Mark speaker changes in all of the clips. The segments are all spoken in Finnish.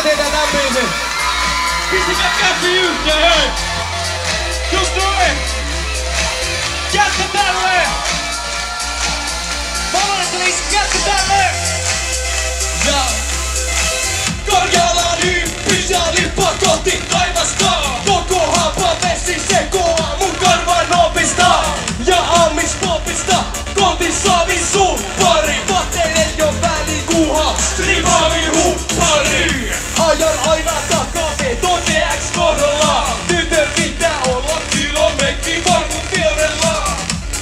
Speaker 1: tehdään tän biisin.
Speaker 2: Pistäkää käsi yhteen, hei! Just noin! Jätkä tälleen! Mä haluan, että jätkä tälleen! Ja Karjalan ympisali pakotti taivasta. Koko hapa vesi sekoaa mun karvan opista. Ja ammis popista kontissa visu pari. Vaatteiden jo väliin kuha strivaali huppari. Ajan aina takaveton DX-korolla. Tytön pitää olla kilometri varmun vierellä.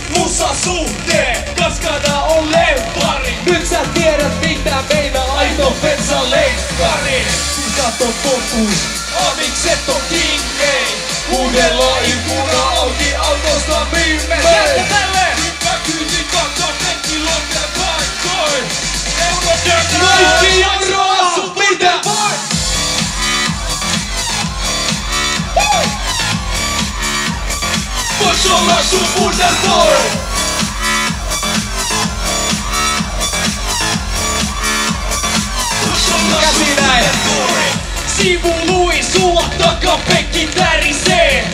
Speaker 2: Musa suhteen, kaskada on lempari. Nyt sä tiedät mitä meinaa aito pensa leikkari. Kato fokus, amikset on kingei. Uudella ikkuna auki autosta myymme. Jättä tälleen! Hyppää kyyti kakka tekkilotten paikkoin. Kaikki euroa sun pitää voi! Vois olla sun wonderboy! Käsi näin! Sivu lui, sulla takapekki tärisee.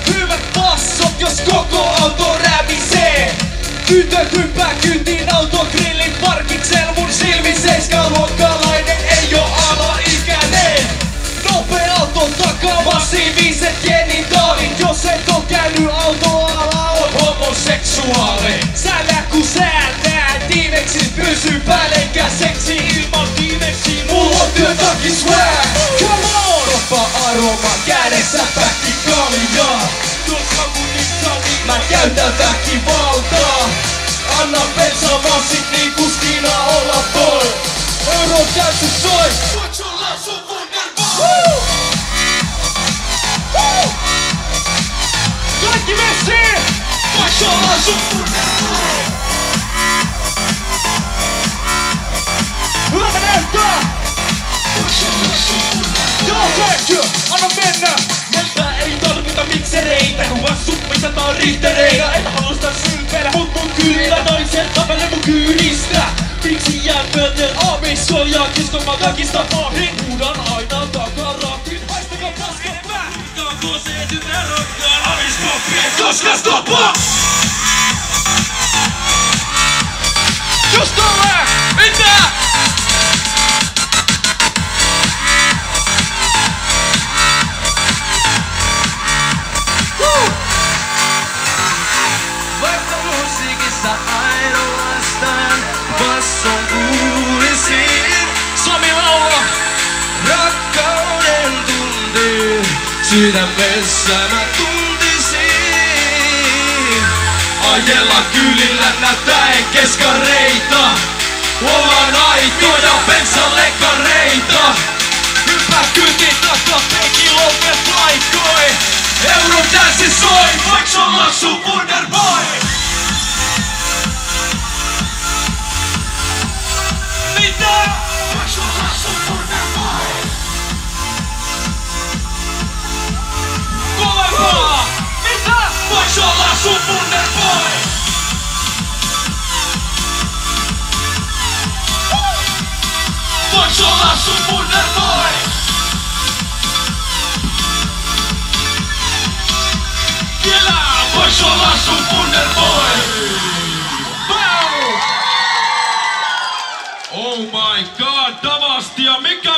Speaker 2: Hyvät passot, jos koko auto rämisee. Tytöt hyppää kyntiin autogrillin parkiksel. Mun silmin seiskaluokkalainen ei oo alaikäinen. Nopea auton takaa massiiviset genitaalit. Jos et oo käynyt autoalalla, on homoseksuaali. Sä näet kun sä näet, Diiveksis pysyy päälle. Eikä seksi ilman Diiveksiä, mulla on työtakin swag. Come on! Roppa aroma kädessä päkki kaljaa. Koska mun itsani mä käytän väkivaltaa. Anna bensamassit niin kuskina olla voi. Euro täysin soi. Voit olla sun wonderboy? Kaikki messiin! Voit olla sun wonderboy? Hyvä näyttää! Joo seksy, anna mennä! Meiltä ei tarvita miksereitä, kun vaan sut misataan rihtereitä. En halua sitä sylpeillä, mut mun kylillä naiset tapelle mun kyydistä. Miksi jään myöten aavissuojaa, kiskon mä väkistä pahin. Huudan aina takarakin, haistakaa paskat mä! Onko se tytärokkaan aaviskoppi, et koskaan stoppa! Just tolleen! Mitä? Vaikka musiikissa ainoastaan basson kuulisin. Suomi laula! Rakkauden tunti sydämessä mä tuntisin. Ajella kylillä näyttäen keskareita. Ollaan aitoja bensalekkareita. Hyppää kyltiin takaa pekiloven paikkoin. Euro täysin soi, voiks olla sun wonderboy? Mitä? Voiks olla sun wonderboy? Kovempaa! Mitä? Voiks olla sun wonderboy? Voiks olla sun wonderboy? Vielä voiks olla sun wonderboy? Oh my god, Davastia, mikä